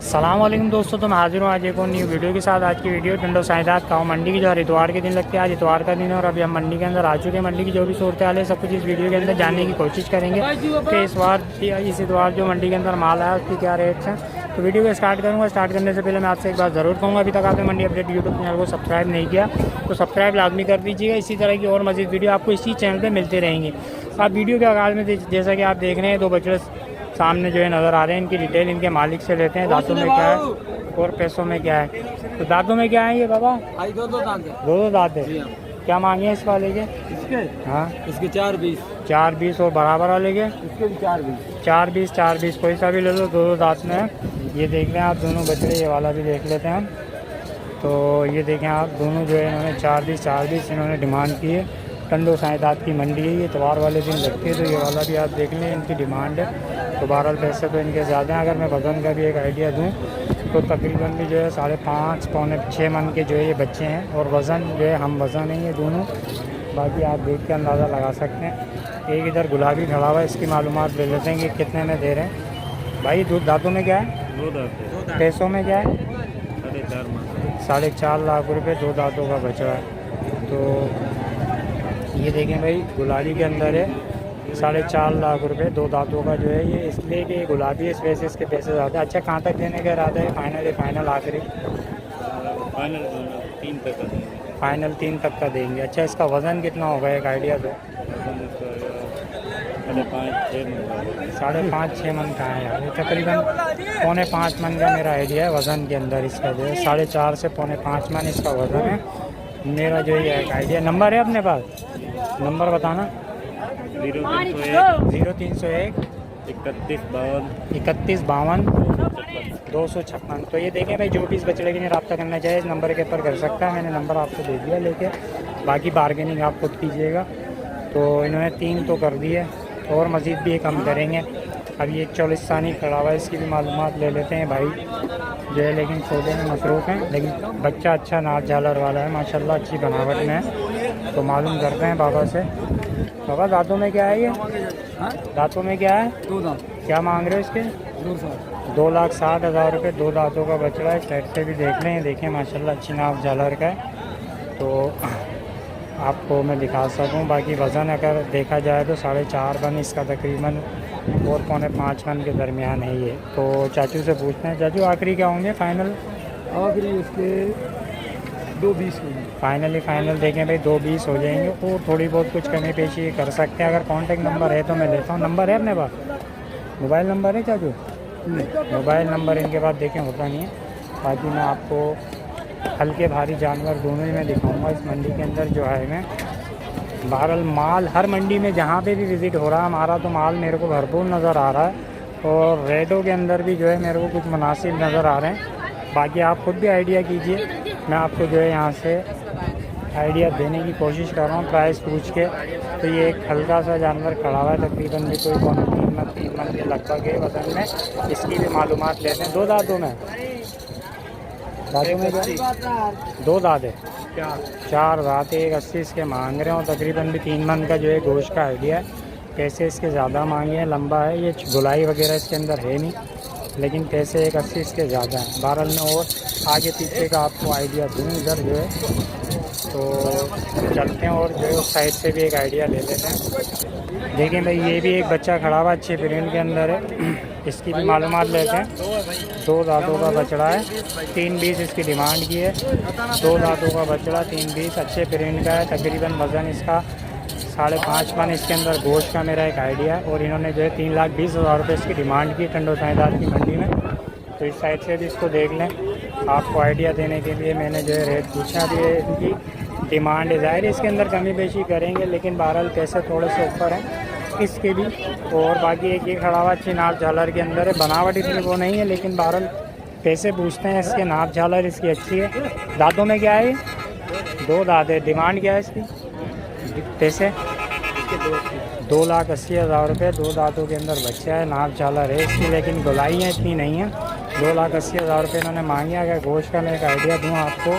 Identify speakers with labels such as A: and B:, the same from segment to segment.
A: अस्सलामुअलैकुम दोस्तों, तो मैं हाजिर हूँ आज एक और न्यू वीडियो के साथ। आज की वीडियो टंडो साइदात गाँव मंडी की जो इतवार के दिन लगती है। आज इतवार का दिन है और अभी हम मंडी के अंदर आ चुके हैं। मंडी की जो भी सूरत हाल है सब कुछ इस वीडियो के अंदर जानने की कोशिश करेंगे कि इस इतवार जो मंडी के अंदर माल आया उसकी क्या रेट्स हैं। तो वीडियो को स्टार्ट करूँगा। स्टार्ट करने से पहले मैं आपसे एक बात ज़रूर कहूँगा, अभी तक आपने मंडी अपडेट यूट्यूब चैनल को सब्सक्राइब नहीं किया तो सब्सक्राइब लाजमी कर दीजिएगा। इसी तरह की और मज़ीद वीडियो आपको इसी चैनल पर मिलते रहेंगे। आप वीडियो के आगाज़ में जैसा कि आप देख रहे हैं दो बछड़े सामने जो है नज़र आ रहे हैं। इनकी डिटेल इनके मालिक से लेते हैं, दांतों में क्या है और पैसों में क्या है। तो दांतों में क्या है ये बाबा? दो दांत है। क्या मांगे हैं इस वाले के?
B: इसके
A: हाँ,
B: इसके 4-20
A: 4-20 और बराबर वाले के
B: इसके भी 4-20
A: 4-20 कोई सा भी ले लो, दो दांत में है। ये देख लें आप दोनों बछड़े, ये वाला भी देख लेते हैं हम। तो ये देखें आप दोनों जो है इन्होंने 4-20 इन्होंने डिमांड की है। टंडो साइदात की मंडी है, ये इतवार वाले दिन लगती है। तो ये वाला भी आप देख लें, इनकी डिमांड है। तो 12 पैसे तो इनके ज़्यादा हैं। अगर मैं वज़न का भी एक आइडिया दूँ तो तकरीबन भी जो है 5.5 पौने 6 मन के जो है ये बच्चे हैं। और वज़न जो है हम वज़न है ये दोनों, बाकी आप देख के अंदाज़ा लगा सकते हैं। एक इधर गुलाबी खड़ा हुआ है, इसकी मालूमात ले लेते हैं कि कितने में दे रहे हैं। भाई दूध दांतों में क्या है?
B: 2 दांत
A: पैसों में क्या है?
B: 4.5
A: लाख रुपए 2 दांतों का बछड़ा है। तो ये देखें भाई गुलाबी के अंदर है, 4.5 लाख रुपए 2 दांतों का जो है ये, इसलिए कि गुलाबी है इस वजह से इसके पैसे ज़्यादा। अच्छा, कहाँ तक देने का इरादा है? फाइनल आखिरी
B: फाइनल 3 तक
A: फाइनल 3 तक का देंगे। अच्छा, इसका वज़न कितना होगा एक आइडिया दो? 5.5-6 मन का है यार। तकरीबन 4.5 मन का मेरा आइडिया है वज़न के अंदर। इसका जो है 4.5 से 4.5 मन इसका वज़न है मेरा जो ये एक आइडिया। नंबर है अपने पास? नंबर बताना। 0301 31 52 256। तो ये देखें भाई, जो भी इस बछड़े के लिए रब्ता करना चाहे इस नंबर के ऊपर कर सकता है। मैंने नंबर आपको दे दिया लेके, बाकी बारगेनिंग आप खुद कीजिएगा। तो इन्होंने 3 तो कर दिए और मज़ीद भी कम करेंगे। अभी एक चौलिस्तानी खड़ा हुआ है, इसकी भी मालूमात ले लेते हैं भाई जो है। लेकिन छोटे में मसरूफ़ हैं, लेकिन बच्चा अच्छा नाच झालर वाला है माशाल्लाह, अच्छी बनावट में है। तो मालूम करते हैं बाबा से। बाबा दांतों में क्या है ये? दांतों में क्या है?
B: 2 दांत
A: क्या मांग रहे हो इसके? 2,60,000 रुपये 2 दांतों का बछड़ा है। साइड से भी देख लें, देखें माशाल्लाह अच्छी नाप झालर का है। तो आपको मैं दिखा सकूं। बाकी वज़न अगर देखा जाए तो 4.5 मन इसका तकरीबन 4-5 मन के दरमियान है ये। तो चाचू से पूछते हैं, चाचू आखिरी क्या होंगे फाइनल?
B: आखिरी इसके 2.20
A: फाइनल देखें भाई 2.20 हो जाएंगे। और थोड़ी बहुत कुछ कमी पेशी कर सकते हैं। अगर कॉन्टेक्ट नंबर है तो मैं लेता हूँ। नंबर है अपने पास? मोबाइल नंबर है चाचू? मोबाइल नंबर इनके पास देखें होता नहीं है। बाकी मैं आपको हल्के भारी जानवर दोनों ही मैं दिखाऊंगा इस मंडी के अंदर जो है। मैं बहरहाल माल हर मंडी में जहाँ पे भी विज़िट हो रहा है हमारा, तो माल मेरे को भरपूर नज़र आ रहा है। और रेटों के अंदर भी जो है मेरे को कुछ मुनासिब नज़र आ रहे हैं। बाकी आप खुद भी आइडिया कीजिए, मैं आपको जो है यहाँ से आइडिया देने की कोशिश कर रहा हूँ प्राइस पूछ के। तो ये एक हल्का सा जानवर खड़ा हुआ है, तकरीबन भी कोई 3 मन के लगभग है वजन में। इसकी भी मालूमात लेते हैं। 2 दांतों में क्या? 2 दांत है, 4 दांत, 1.80 इसके मांग रहे हैं। और तकरीबन भी 3 मन का जो है गोश्त का आइडिया है। पैसे इसके ज़्यादा मांगे हैं, लंबा है ये, गुलाई वगैरह इसके अंदर है नहीं, लेकिन पैसे 1.80 इसके ज़्यादा हैं। बहरहाल में और आगे पीछे का आपको आइडिया दूँ इधर जो है। तो चलते हैं और जो है उस साइड से भी एक आइडिया ले लेते हैं। देखें भाई, ये भी एक बच्चा खड़ा हुआ अच्छे प्रिंट के अंदर है, इसकी भी मालूमात लेते हैं। 2 दांतों का बछड़ा है, 3.20 इसकी डिमांड की है। 2 दांतों का बछड़ा 3.20 अच्छे प्रिंट का है। तकरीबन वज़न इसका 5.5 मन इसके अंदर गोश्त का मेरा एक आइडिया है। और इन्होंने जो है 3,20,000 रुपये इसकी डिमांड की टंडो साइदात की मंडी में। तो इस साइड से भी इसको देख लें। आपको आइडिया देने के लिए मैंने जो है रेट पूछा भी है। इनकी डिमांड है, ज़ाहिर है इसके अंदर कमी बेशी करेंगे, लेकिन बहरहाल पैसे थोड़े से ऊपर हैं इसके भी। और बाकी एक ये खड़ा हुआ अच्छी नाप झालर के अंदर है, बनावट इतनी वो नहीं है, लेकिन बहरहाल पैसे पूछते हैं इसके। नाप झालर इसकी अच्छी है। दांतों में क्या है? 2 दांत है। डिमांड क्या है इसकी? पैसे 2,80,000 रुपये 2 दांतों के अंदर बच्चा है। नाप झालर है इसकी, लेकिन गुलाइयाँ इतनी नहीं है। 2,80,000 रुपये इन्होंने मांगे। अगर गोश्त का मैं एक आइडिया दूँ आपको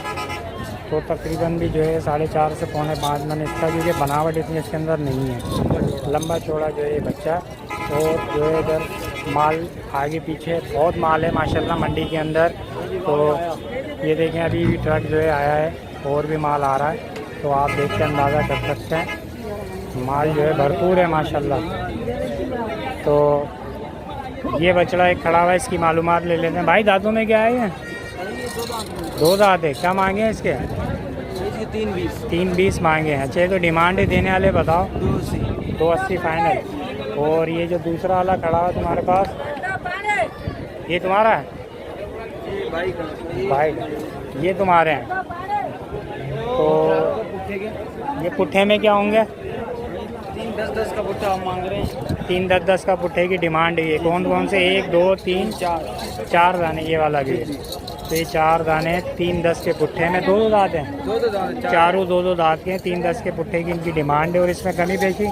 A: तो तकरीबन भी जो है 4.5 से 4.5 मन इसका, क्योंकि बनावट इतनी इसके अंदर नहीं है। लंबा चौड़ा जो है ये बच्चा। और जो है इधर माल आगे पीछे बहुत माल है माशाल्लाह मंडी के अंदर। तो ये देखें अभी भी ट्रक जो है आया है और भी माल आ रहा है, तो आप देख के अंदाज़ा कर सकते हैं माल जो है भरपूर है माशाल्लाह। तो ये बछड़ा एक खड़ा हुआ है, इसकी मालूमात ले लेते हैं। भाई दांतों में क्या है ये? 2 दांत है। क्या मांगे हैं इसके? 320 मांगे हैं। अच्छा, तो डिमांड है देने वाले बताओ? 280 फाइनल। और ये जो दूसरा वाला खड़ा है तुम्हारे पास, ये तुम्हारा है? भाई ये तुम्हारे हैं। तो ये पुट्ठे में क्या होंगे?
B: 3-10 का पुट्ठा हम मांग रहे हैं।
A: 3-10 का पुट्ठे की डिमांड है। ये कौन कौन से? 1 2 3 4 दाने, ये वाला भी है। तो ये 4 दाने 3-10 के पुट्ठे में। 2 दांत हैं?
B: 2 दांत,
A: चारों 2 दांत के हैं। 3-10 के पुट्ठे की इनकी डिमांड है। और इसमें कमी पेशी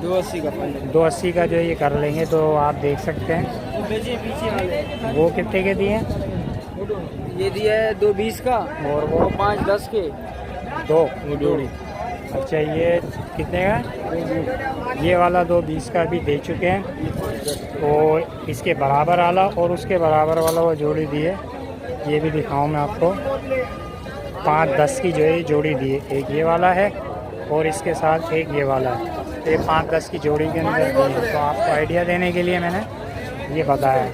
B: 280 का फाइनल।
A: 280 का जो ये कर लेंगे। तो आप देख सकते हैं
B: पीछे वाले
A: वो कितने के दिए?
B: ये दिया है 220 का,
A: और वो
B: 5-10 के
A: 2
B: जोड़ी।
A: अच्छा, ये कितने का? ये वाला 220 का भी दे चुके हैं। और इसके बराबर वाला और उसके बराबर वाला वो जोड़ी दिए। ये भी दिखाऊं मैं आपको। 5-10 की जो है जोड़ी दी है। एक ये वाला है और इसके साथ एक ये वाला है। तो ये 5-10 की जोड़ी के अंदर दी है। तो आपको आइडिया देने के लिए मैंने ये बताया है।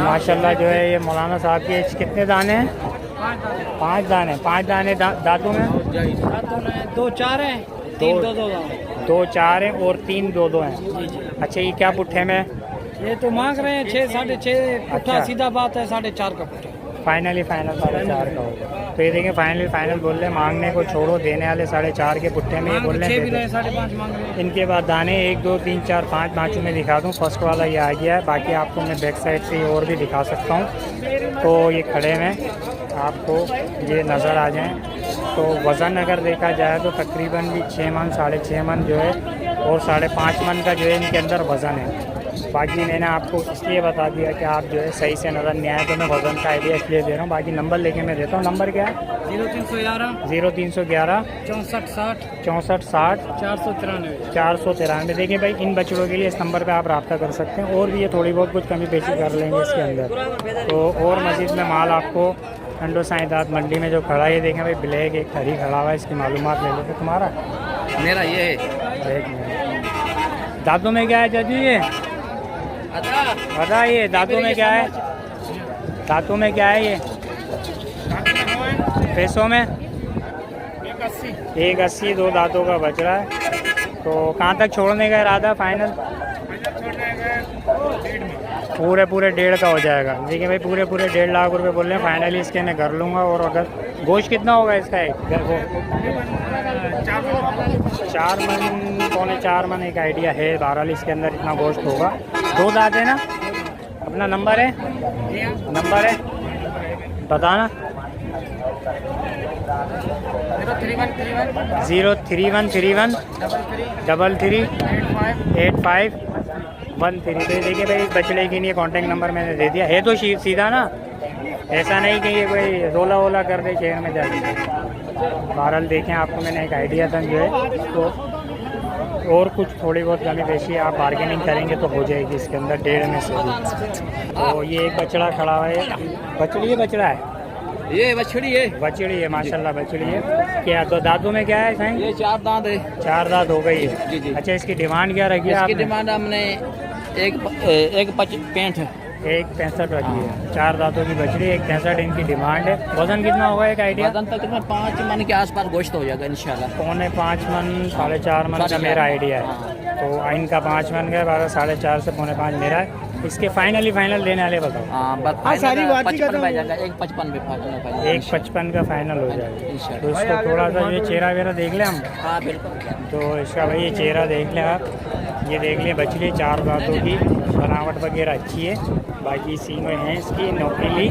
A: माशाल्लाह जो है ये मौलाना साहब के कितने दाने हैं? 5 दाने। 5 दाने दांतों में?
B: 2-4 हैं, 3-2
A: 2 4 हैं और 3 2 हैं। अच्छा, ये क्या पुट्ठे में?
B: ये तो मांग रहे हैं 6 6.5 पुट्ठा।
A: अच्छा।
B: सीधा बात है 4.5 का पुट्ठा।
A: फाइनली फाइनल 4.5 का होगा। तो ये देखें फाइनली फाइनल बोल रहे हैं, मांगने को छोड़ो, देने वाले 4.5 के पुट्ठे में ये बोल रहे हैं।
B: 5.5 मांग रहे हैं।
A: इनके बाद दाने 1 2 3 4 5 पाँचों में दिखा दूँ। फर्स्ट वाला ये आ गया है। बाकी आपको मैं बैक साइड से और भी दिखा सकता हूँ। तो ये खड़े में आपको ये नज़र आ जाएं। तो वज़न अगर देखा जाए तो तकरीबन भी 6 मन 6.5 मन जो है और 5.5 मन का जो है इनके अंदर वज़न है। बाकी मैंने आपको इसलिए बता दिया कि आप जो है सही से नज़र नहीं आए, तो मैं वज़न का आइडिया इसलिए दे रहा हूँ। बाकी नंबर लेके मैं देता हूँ। नंबर क्या है?
B: 0311
A: 0311
B: 64 60
A: 64 60
B: 493।
A: 493। देखिए भाई, इन बछड़ों के लिए इस नंबर पे आप रब्ता कर सकते हैं। और भी ये थोड़ी बहुत कुछ कमी पेशी कर लेंगे इसके अंदर। तो और मज़ीद में माल आपको अंडो साइदात मंडी में जो खड़ा है, ये देखें भाई ब्लैक एक हरी खड़ा हुआ है। इसकी मालूमात ले लेते। तुम्हारा?
B: मेरा ये है।
A: एक मिनट। दांतों में क्या है चाचू? ये बताइए दांतों में क्या है? दांतों में क्या है ये? पैसों में 180 2 दांतों का बच रहा है। तो कहाँ तक छोड़ने का इरादा है फाइनल? पूरे 1.5 का हो जाएगा। देखिए भाई, पूरे 1.5 लाख रुपए बोल रहे हैं। फाइनली इसके मैं कर लूँगा। और अगर गोश्त कितना होगा इसका? एक 4 मन 3.25 मन एक आइडिया है। बहरहाल इसके अंदर इतना गोश्त होगा। 2 दांत है ना? अपना नंबर है? नंबर है बताना। 03131 33 85 13। तो देखिए भाई, बछड़े के लिए कॉन्टैक्ट नंबर मैंने दे दिया है। तो सीधा ना, ऐसा नहीं कि ये कोई रोला वोला कर दे शहर में जाके। बहरहाल देखें, आपको मैंने एक आइडिया था जो है। तो और कुछ थोड़ी बहुत कमी पेशी आप बार्गेनिंग करेंगे तो हो जाएगी इसके अंदर 1.5 में से भी। तो ये एक बछड़ा खड़ा हुआ है। बछड़ी है? बछड़ा है?
B: ये बछड़ी है।
A: बछड़ी है माशाल्लाह, बछड़ी है। क्या तो दांतों में क्या है साईं?
B: ये 4 दांत है।
A: 4 दांत हो गई है।
B: जी जी।
A: अच्छा, इसकी डिमांड क्या रखी है आपने?
B: इसकी डिमांड हमने 1.65
A: 1.65 रखी है। 4 दांतों की बछड़ी, 1.65 इनकी डिमांड है। वजन कितना होगा एक आइडिया?
B: वजन तकरीबन 5 मन के आसपास गोश्त हो जाएगा इंशाल्लाह।
A: 4.5 मन 4.5 मन का मेरा आइडिया है। तो इनका 5 मन का 4.5 से 4.5 मेरा है। इसके फाइनली फाइनल देने वाले बताओ।
B: हाँ, सारी बात ही करता हूँ। 1.55 में फाइनल।
A: 1.55 का फाइनल हो जाएगा।
B: इंशाल्लाह।
A: तो इसको थोड़ा सा ये चेहरा वेरा देख लें हम।
B: हाँ बिल्कुल।
A: तो इसका भाई ये चेहरा देख लें आप। ये देख लें बछड़ी, 4 दांतों की, बनावट वगैरह अच्छी है। बाकी सींगें हैं इसकी नोकीली।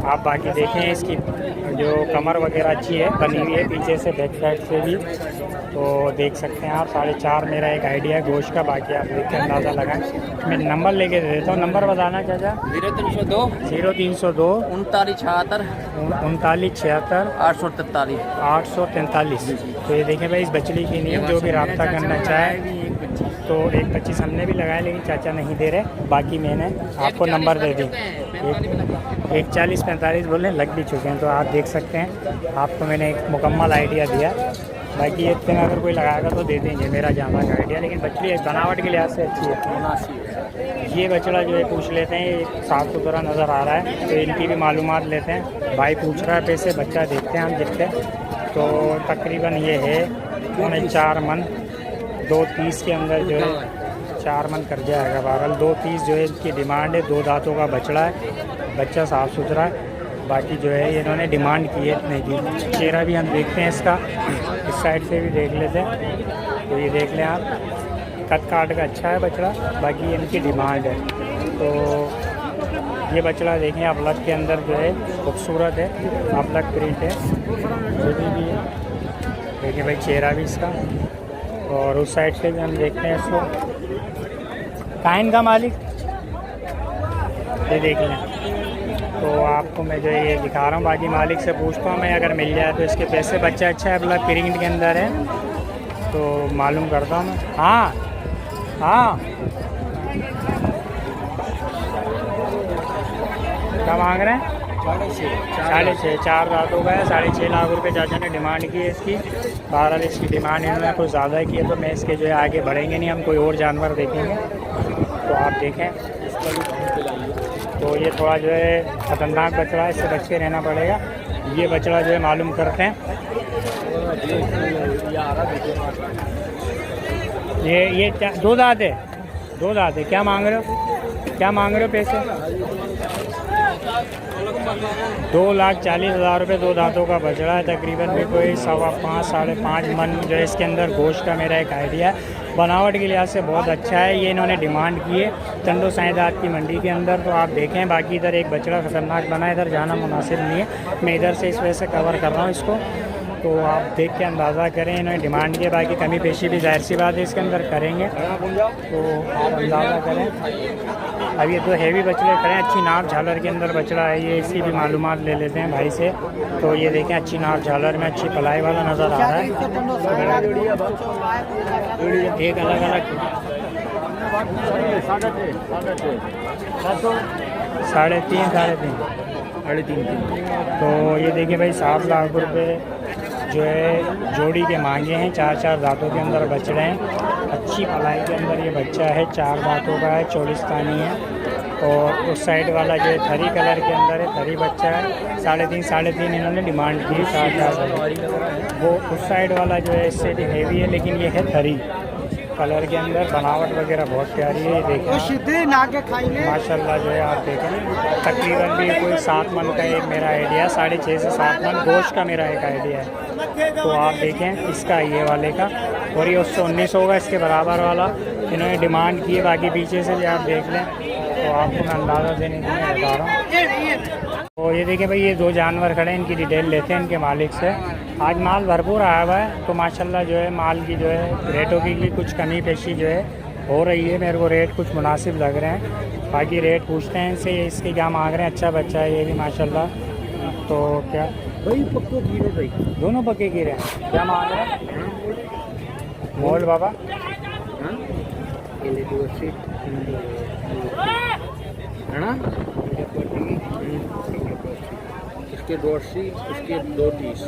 A: आप बाकी देखें, इसकी जो कमर वगैरह अच्छी है, बनी हुई है पीछे से, बैक साइड से भी। तो देख सकते हैं आप। 4.5 मेरा एक आइडिया है गोश्त का। बाकी आप देख के अंदाज़ा लगाएं। मैं नंबर लेके दे देता हूँ। नंबर बताना चाचा।
B: 0302
A: 0302
B: 39 76
A: 39 76
B: 843।
A: 843। तो ये देखें भाई, इस बछड़ी की नहीं, जो भी रब्ता करना चाहे तो 1.25 हमने भी लगाया, लेकिन चाचा नहीं दे रहे, बाकी मैंने आपको नंबर दे दी। 140-45 बोले, लग भी चुके हैं। तो आप देख सकते हैं, आपको मैंने एक मुकम्मल आइडिया दिया। बाकी ये इतने में अगर कोई लगाएगा तो दे देंगे, मेरा जाना का आइडिया। लेकिन बछड़ी बनावट के लिहाज से अच्छी है। ये बछड़ा जो है पूछ लेते हैं, ये साफ़ सुथरा नज़र आ रहा है, तो इनकी भी मालूमात लेते हैं। भाई पूछ रहा है पैसे, बच्चा देखते हैं हम जितने। तो तकरीबन ये है 4 मन 2.30 के अंदर जो है 4 मन कर जाएगा। बहरहाल 2.30 जो है इसकी डिमांड है। 2 दांतों का बछड़ा है, बच्चा साफ़ सुथरा है। बाकी जो है इन्होंने डिमांड की है इतने की। चेहरा भी हम देखते हैं इसका, इस साइड से भी देख लेते हैं। तो ये देख लें आप, कद काट का अच्छा है बछड़ा। बाकी इनकी डिमांड है। तो ये बछड़ा देखें आप, लग के अंदर जो है खूबसूरत है, आप लग प्रिंट है, जो भी है। देखिए भाई चेहरा भी इसका। और उस साइड से भी हम देखते हैं इसको। काइन का मालिक ये देख लें। तो आपको मैं जो ये दिखा रहा हूँ, बाकी मालिक से पूछता हूँ मैं, अगर मिल जाए तो इसके पैसे। बच्चा अच्छा है, ब्लैक प्रिंट के अंदर है, तो मालूम करता हूँ मैं। हाँ हाँ, क्या मांग रहे हैं? 6.5 4 दांतों का है। 6.5 लाख रुपए चाचा ने डिमांड की है इसकी। बहरहाल इसकी डिमांड इन्होंने कुछ ज़्यादा की है, तो मैं इसके जो है आगे बढ़ेंगे नहीं, हम कोई और जानवर देखेंगे। तो आप देखें, तो ये थोड़ा जो है ख़तरनाक बछड़ा है, इससे बच के रहना पड़ेगा। ये बछड़ा जो है मालूम करते हैं। ये 2 दांत है, 2 दांत है। क्या मांग रहे हो, क्या मांग रहे हो पैसे? 2,40,000 रुपये 2 दांतों का बछड़ा है। तकरीबन भी कोई 5.25 5.5 मन जो है इसके अंदर गोश्त का मेरा एक आइडिया है। बनावट के लिहाज से बहुत अच्छा है। ये इन्होंने डिमांड की है टंडो साइदात की मंडी के अंदर। तो आप देखें, बाकी इधर एक बछड़ा खतरनाक बना है, इधर जाना मुनासिब नहीं है, मैं इधर से इस वजह से कवर कर रहा हूँ इसको। तो आप देख के अंदाज़ा करें, इन्होंने डिमांड की। बाकी कमी पेशी भी जाहिर सी बात है इसके अंदर करेंगे, तो आप अंदाज़ा करें। अब ये 2 हैवी बछड़े खड़े हैं, अच्छी नाप झालर के अंदर बछड़ा है ये, इसकी भी मालूमात ले लेते हैं भाई से। तो ये देखें, अच्छी नाप झालर में अच्छी पलाई वाला नज़र आ रहा है। एक अलग अलग 3.5 तो ये देखिए भाई 7 लाख रुपए जो है जोड़ी के मांगे हैं। 4 दांतों के अंदर बछड़े हैं, अच्छी पलाई के अंदर ये बच्चा है। 4 दांतों का है, चोलिस्तानी है। और उस साइड वाला जो है थरी कलर के अंदर है, थरी बच्चा है। 3.5 इन्होंने डिमांड की। 4 वो उस साइड वाला जो है इससे भी हेवी है, लेकिन ये है थरी कलर के अंदर। बनावट वगैरह बहुत प्यारी है, ये देखें माशाल्लाह जो है। आप देखें, तकरीबन भी कोई 7 मन का एक मेरा आइडिया है, 6.5 से 7 मन गोश्त का मेरा एक आइडिया है। तो आप देखें इसका, ये वाले का, और ये उससे 19 होगा इसके बराबर वाला इन्होंने डिमांड की है। बाकी पीछे से भी आप देख लें, तो आपको मैं अंदाज़ा देने के लिए बता रहा हूँ। तो ये देखें भाई, ये 2 जानवर खड़े हैं, इनकी डिटेल लेते हैं इनके मालिक से। आज माल भरपूर आया हुआ है, तो माशाल्लाह जो है माल की जो है रेटों की कुछ कमी पेशी जो है हो रही है। मेरे को रेट कुछ मुनासिब लग रहे हैं। बाकी रेट पूछते हैं इनसे, इसके क्या मांग रहे हैं। अच्छा बच्चा है ये भी माशाल्लाह। तो क्या
C: भाई पक्के कीड़े भाई,
A: दोनों पक्के कीड़े हैं, क्या मांग रहे हैं मोल बाबा?
C: है ना, इसके 280, इसके 230।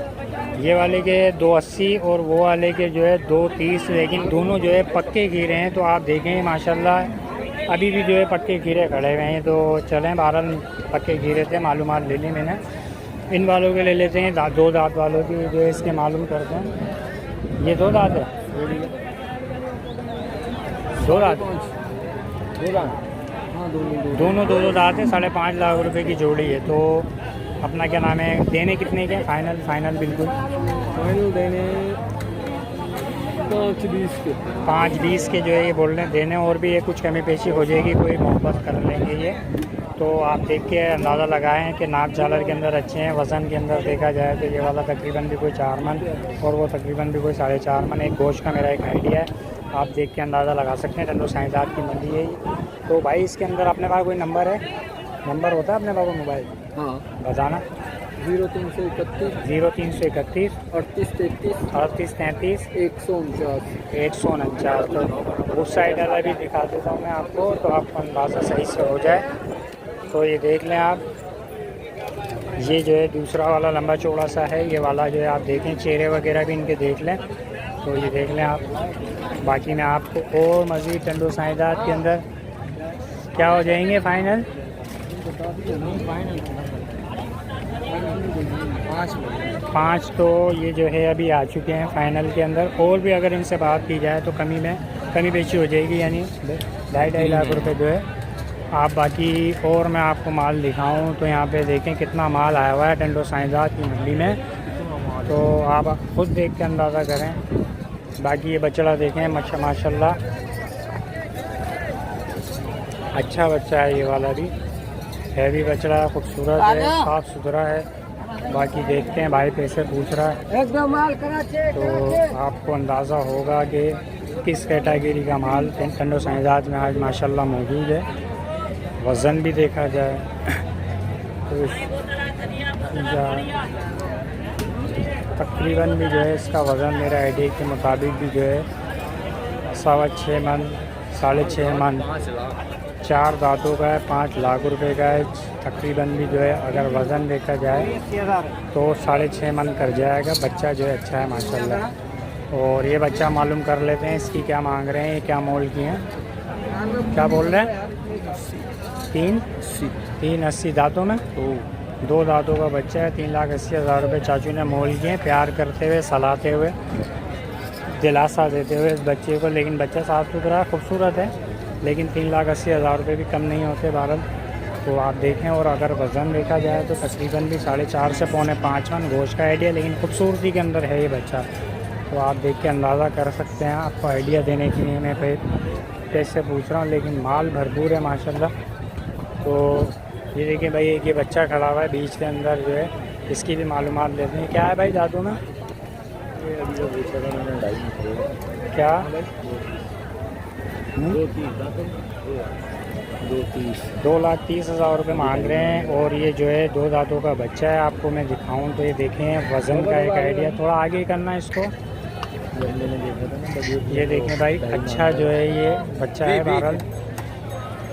A: ये वाले के 280 और वो वाले के जो है 230, लेकिन दोनों जो है पक्के कीड़े हैं। तो आप देखें माशाल्लाह अभी भी जो है पक्के कीड़े खड़े हुए हैं। तो चलें, 12 पक्के कीड़े थे, मालूमात ले ली मैंने। इन वालों के ले लेते हैं, 2 दांत वालों की जो है इसके मालूम करते हैं। ये 2 दांत है, 2 दांत,
C: हाँ
A: दोनों 2 दांत है। 5.5 लाख रुपए की जोड़ी है। तो अपना क्या नाम है, देने कितने के? फाइनल बिल्कुल
C: फाइनल देने 5-20 के।
A: 5-20 के जो है ये बोल रहे हैं देने। और भी ये कुछ कमी पेशी हो जाएगी, कोई मोहब्बत कर लेंगे ये। तो आप देख के अंदाज़ा लगाएं कि नाप झालर के अंदर अच्छे हैं। वज़न के अंदर देखा जाए तो ये वाला तकरीबन भी कोई 4 मन और वो तकरीबन भी कोई 4.5 मन। एक गोश्त का मेरा एक आइडिया है, आप देख के अंदाज़ा लगा सकते हैं। टंडो साइदात की मंडी है। तो भाई इसके अंदर अपने पास कोई नंबर है? नंबर होता है अपने पास मोबाइल?
C: हाँ
A: बताना।
C: 0331
A: 0331
C: 38 33
A: 38 33
C: 149।
A: 149। तो उस साइड वाला भी दिखा देता हूँ मैं आपको, तो आपको अंदाज़ा सही से हो जाए। तो ये देख लें आप, ये जो है दूसरा वाला लंबा चौड़ा सा है, ये वाला जो है आप देखें, चेहरे वगैरह भी इनके देख लें। तो ये देख लें आप। बाकी मैं आपको और मज़ीद टंडो साइदात के अंदर क्या हो जाएंगे फाइनल 5। तो ये जो है अभी आ चुके हैं फाइनल के अंदर। और भी अगर इनसे बात की जाए तो कमी बेची हो जाएगी, यानी 2.5 लाख रुपए जो है आप। बाकी और मैं आपको माल दिखाऊं तो यहाँ पे देखें कितना माल आया हुआ है टंडो साइदात की मंडी में, तो आप खुद देख के अंदाज़ा करें। बाकी ये बछड़ा देखें, माशाल्लाह अच्छा बच्चा है, ये वाला भी हैवी बछड़ा, खूबसूरत है, साफ़ सुथरा है। बाकी देखते हैं, भाई पैसे पूछ रहा है तो आपको अंदाज़ा होगा कि किस कैटेगरी का माल टंडो साइदात में आज माशाल्लाह मौजूद है। वज़न भी देखा जाए तो तकरीबन भी जो है इसका वज़न मेरा आइडिया के मुताबिक भी जो है 6.25 मन 6.5 मन 4 दांतों का है, 5 लाख रुपए का है तकरीबन भी जो है। अगर वज़न देखा जाए तो 6.5 मन कर जाएगा। बच्चा जो है अच्छा है माशाल्लाह। और ये बच्चा मालूम कर लेते हैं इसकी क्या मांग रहे हैं, ये क्या मोल की हैं, क्या बोल रहे हैं। 380 दांतों में, 2 दांतों का बच्चा है। 3,80,000 रुपये चाचू ने मोल किए, प्यार करते हुए, सलाहते हुए, दिलासा देते हुए इस बच्चे को। लेकिन बच्चा साफ़ सुथरा खूबसूरत है, लेकिन 3,80,000 रुपये भी कम नहीं होते बहरहाल। तो आप देखें। और अगर वज़न देखा जाए तो तकरीबन भी 4.5 से 4.25 मन गोश्त का आइडिया, लेकिन खूबसूरती के अंदर है ये बच्चा। तो आप देख के अंदाज़ा कर सकते हैं। आपको आइडिया देने के लिए मैं पैसे पूछ रहा हूँ, लेकिन माल भरपूर है माशाल्लाह। तो ये देखिए भाई, एक ये बच्चा खड़ा हुआ है बीच के अंदर जो है, इसकी भी मालूमात लेते हैं। क्या है भाई दादू में, क्या 2,30,000 रुपये मांग रहे हैं। और ये जो है 2 दांतों का बच्चा है। आपको मैं दिखाऊं तो ये देखें, वज़न का एक आइडिया थोड़ा आगे करना है इसको। ये देखें भाई, अच्छा जो है ये बच्चा है, बहरहाल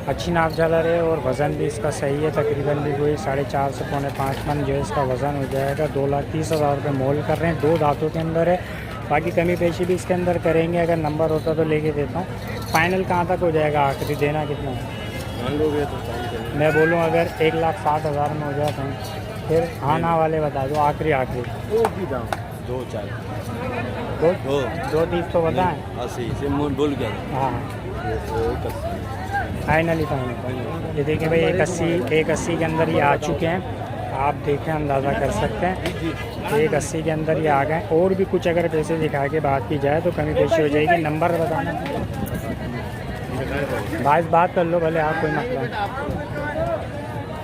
A: अच्छी नाप झालर है। और वज़न भी इसका सही है, तकरीबन भी कोई 4.5 से 4.25 मन जो है इसका वज़न हो जाएगा। 2,30,000 रुपये मोल कर रहे हैं, 2 दांतों के अंदर है। बाकी कमी पेशी भी इसके अंदर करेंगे, अगर नंबर होता तो लेके देता हूँ। फाइनल कहाँ तक हो जाएगा, आखिरी देना कितना है? मैं बोलूँ अगर 1,60,000 में हो जाता हूँ, फिर हाँ ना वाले बता दो, आखिरी 2,30 तो बताएँ। हाँ फाइनली फाइनल। ये देखें भाई, 180 के अंदर ये आ चुके हैं। आप देखें, अंदाज़ा कर सकते हैं 180 के अंदर ये आ गए। और भी कुछ अगर पैसे दिखा के बात की जाए तो कमी पेशी हो जाएगी। नंबर बताना भाई, बात कर लो भले आप, कोई मसला नहीं।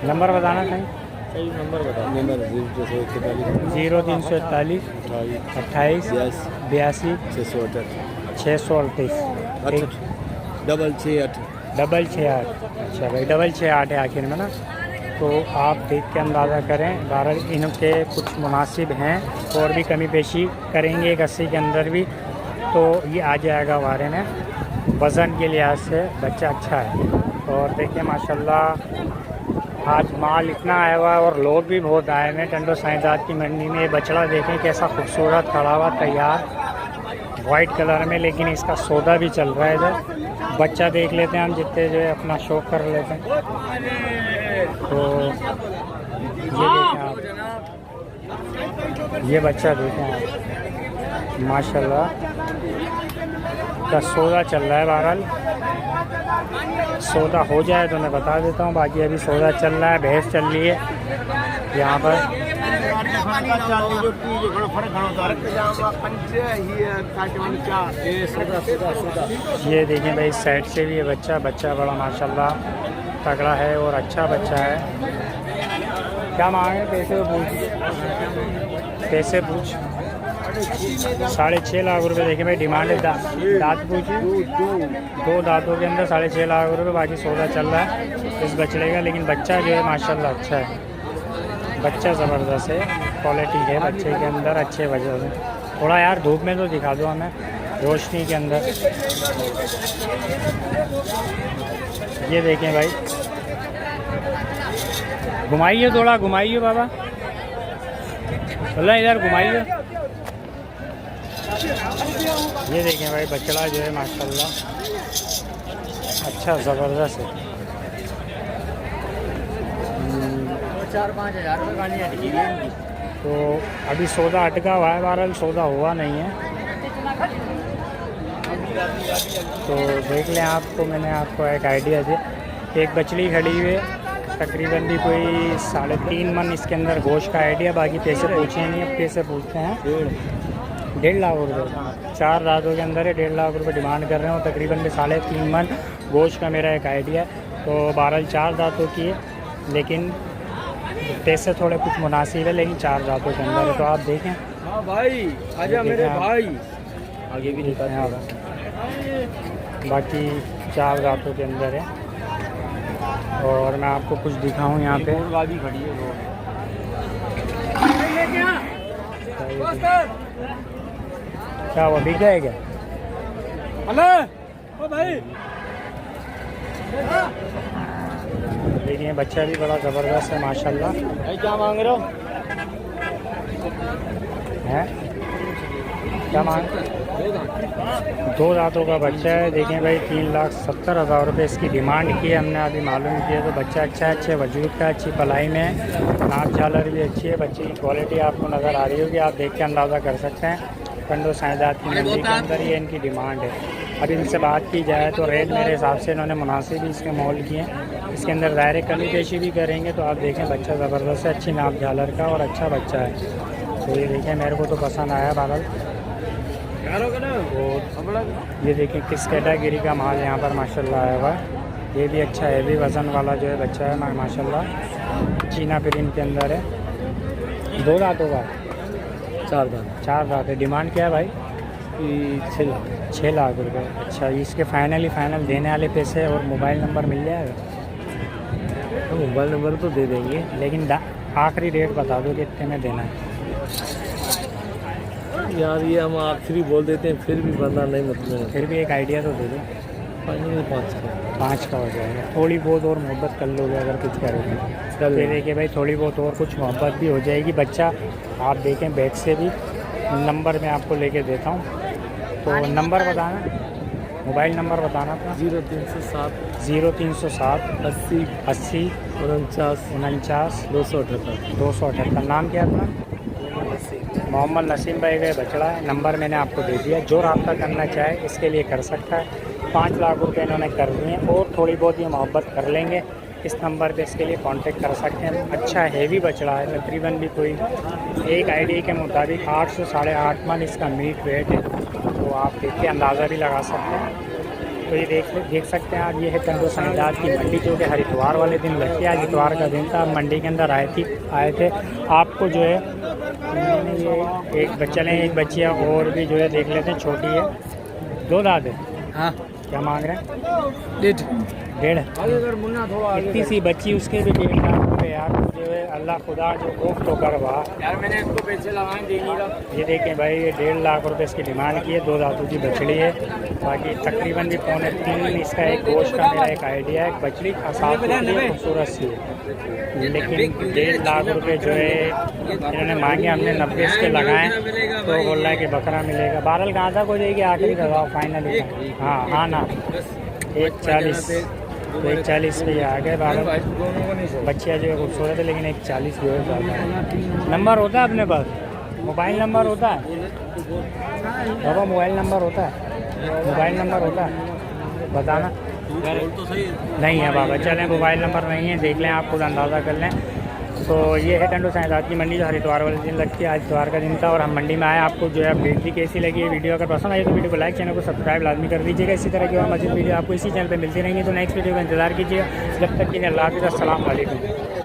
A: नंबर बताना कहीं,
C: नंबर बता।
A: 0341 28 82 638 668। अच्छा भाई, 668 है आखिर में ना। तो आप देख के अंदाज़ा करें, बहरहाल इनके कुछ मुनासिब हैं और भी कमी पेशी करेंगे 180 के अंदर भी, तो ये आ जाएगा बारे में। वज़न के लिहाज से बच्चा अच्छा है। और देखिए माशाल्लाह आज माल इतना आया हुआ है और लोग भी बहुत आए हैं टंडो साइदात की मंडी में। ये बछड़ा देखें कैसा खूबसूरत खड़ा हुआ तैयार वाइट कलर में, लेकिन इसका सौदा भी चल रहा है इधर। बच्चा देख लेते हैं हम, जितने जो है अपना शौक़ कर लेते हैं। तो ये देखें आप, ये बच्चा देखें आप, माशाल्लाह का सौदा चल रहा है। बहरहाल सौदा हो जाए तो मैं बता देता हूँ, बाकी अभी सौदा चल रहा है, भैंस चल रही है यहाँ पर। ये देखें भाई, इस साइड से भी ये बच्चा बड़ा माशाल्लाह तगड़ा है और अच्छा बच्चा है। क्या मांगे पैसे, पैसे पूछ 6.5 लाख रुपए। देखें भाई, डिमांड है। दांत पूछिए, 2 दांतों के अंदर 6.5 लाख रुपए। बाकी सौदा चल रहा है इस बछड़े का, लेकिन बच्चा जो है माशाल्लाह अच्छा है। बच्चा ज़बरदस्त है, क्वालिटी है बच्चे के अंदर अच्छे वजह से। थोड़ा यार धूप में तो दिखा दो हमें, रोशनी के अंदर। ये देखें भाई, घुमाइए थोड़ा, घुमाइए बाबा, बोला इधर घुमाइए। ये देखें भाई बछड़ा जो है माशाल्लाह अच्छा ज़बरदस्त है।
B: 4-5 हज़ार रुपये गाड़ी अटकी है इनकी।
A: तो अभी सौदा अटका हुआ है, बहरहाल सौदा हुआ नहीं है, तो देख लें। आपको मैंने आपको एक आइडिया दी। एक बछड़ी खड़ी हुई है, तकरीबन भी कोई 3.5 मन इसके अंदर गोश्त का आइडिया। बाकी पैसे पूछे नहीं, अब पैसे पूछते हैं। 1.5 लाख रुपये 4 रातों के अंदर है, 1.5 लाख रुपये डिमांड कर रहे हो। तकरीबन भी 3.5 मन गोश्त का मेरा एक आइडिया है। तो 12-4 दांतों की है, लेकिन पैसे थोड़े कुछ मुनासिब है, लेकिन 4 दांतों के अंदर है। तो आप देखें।
C: हाँ भाई, आजा मेरे भाई।
A: आगे भी दिखाते हैं, बाकी 4 दांतों के अंदर है। और मैं आपको कुछ दिखाऊं यहाँ पे।
B: गाड़ी खड़ी है वो।
A: क्या वो बिक गए क्या?
C: हेलो ओ भाई,
A: देखिए बच्चा भी बड़ा ज़बरदस्त है माशाल्लाह।
C: भाई क्या मांग रहे हो?
A: है क्या मांग? 2 दांतों का बच्चा है। देखें भाई 3,70,000 रुपये इसकी डिमांड की है हमने, अभी मालूम किया। तो बच्चा अच्छा है, अच्छे वजूद का, अच्छी पलाई में है, नाप झालर भी अच्छी है। बच्चे की क्वालिटी आपको नज़र आ रही होगी, आप देख के अंदाज़ा कर सकते हैं। कंडो साइदात की मंडी के अंदर ये इनकी डिमांड है। अभी इनसे बात की जाए तो रेट मेरे हिसाब से इन्होंने मुनासिब ही इसके मोल किए हैं। इसके अंदर दायरे कमी पेशी भी करेंगे। तो आप देखें बच्चा ज़बरदस्त है, अच्छी नाप झालर का और अच्छा बच्चा है। तो ये देखें मेरे को तो पसंद आया बहरहाल। और ये देखें किस कैटेगरी का माल यहाँ पर माशाल्लाह आया हुआ है। ये भी अच्छा है, भी वज़न वाला जो है बच्चा है माशाल्लाह, चीना प्रिंट के अंदर है। 2 दांतों का
C: 4 दांत।
A: 4 दांत है। डिमांड क्या है भाई?
C: 6 लाख।
A: 6 लाख रुपये। अच्छा, इसके फाइनल देने वाले पैसे और मोबाइल नंबर मिल जाएगा?
C: तो मोबाइल नंबर तो दे देंगे,
A: लेकिन आखिरी रेट बता दो कितने में देना है।
C: यार ये हम आखिरी बोल देते हैं, फिर भी बंदा नहीं मतलब।
A: फिर भी एक आइडिया तो दे दो।
C: फाइनल 5 का।
A: 5 का हो जाएगा। थोड़ी बहुत और मोहब्बत कर लोगे अगर कुछ करोगे।
C: चल
A: फिर देखिए भाई थोड़ी बहुत और कुछ मोहब्बत भी हो जाएगी। बच्चा आप देखें बैक से भी, नंबर मैं आपको लेके देता हूँ। तो नंबर बताना, मोबाइल नंबर बताना था।
C: 0307
A: 0307
C: 80
A: 80
C: 49
A: 49
C: 278।
A: 278। नाम क्या है अपना? मोहम्मद नसीम भाई का बछड़ा है। नंबर मैंने आपको दे दिया, जो रब्ता करना चाहे इसके लिए कर सकता है। 5 लाख रुपए इन्होंने कर दिए और थोड़ी बहुत ये मोहब्बत कर लेंगे। इस नंबर पे इसके लिए कांटेक्ट कर सकते हैं। अच्छा हैवी बछड़ा है, तकरीबन भी कोई एक आईडी के मुताबिक 8 से 8.5 मन इसका मीट वेट है। तो आप देख के अंदाज़ा भी लगा सकते हैं। तो ये देख सकते हैं आप, ये है कंडो साइदात की मंडी, जो कि हर इतवार वाले दिन लगती है। आज इतवार का दिन था, मंडी के अंदर आए थे। आपको जो है मैंने ये एक बच्चा ने, एक बच्चियाँ और भी जो है देख लेते हैं। छोटी है, 2 दांत है।
B: हाँ,
A: क्या मांग रहे हैं?
B: 1.5।
A: 1.5। इतनी सी बच्ची, उसके भी 1.5 लाख रुपये। यार जो है अल्लाह खुदा जो खौफ तो कर वाह
B: यार मैंने इसको पैसे लगाए देने का।
A: ये देखें भाई, ये 1.5 लाख रुपए इसकी डिमांड की है। 2 दांतों की बछड़ी है। बाकी तकरीबन भी 2.25 इसका एक गोश्त का मेरा एक आइडिया है। बछड़ी साफ खूबसूरत सी है, लेकिन 1.5 लाख रुपए जो है इन्होंने मांगे, हमने 90 इसके लगाए। तो बोल रहा है कि बकरा मिलेगा। 12 कहाँ तक हो जाएगी आखिरी का फाइनल? हाँ हाँ ना, 1.40 तो 1.40 पे आ गए। 12 बच्चियाँ जो है खूबसूरत है, लेकिन 1.40 जो है ज़्यादा है। नंबर होता है अपने पास? मोबाइल नंबर होता है बाबा? मोबाइल नंबर होता है? मोबाइल नंबर होता है, बताना। नहीं है बाबा, चलें मोबाइल नंबर नहीं है, देख लें आप खुद अंदाज़ा कर लें। तो ये है कंडो साइदात की मंडी, जो हर इतवार वाले दिन लगती है। आज इतवार का दिन था और हम मंडी में आए। आपको जो है अपडेट भी कैसी लगी है वीडियो? अगर पसंद आई तो वीडियो को लाइक, चैनल को सब्सक्राइब लाजमी कर दीजिएगा। इसी तरह की और मज़ीद वीडियो आपको इसी चैनल पर मिलती रहेंगी। तो नेक्स्ट वीडियो का इंतजार कीजिएगा। जब तक के लिए अल्लाह हाफ़िज़, अस्सलाम वालेकुम।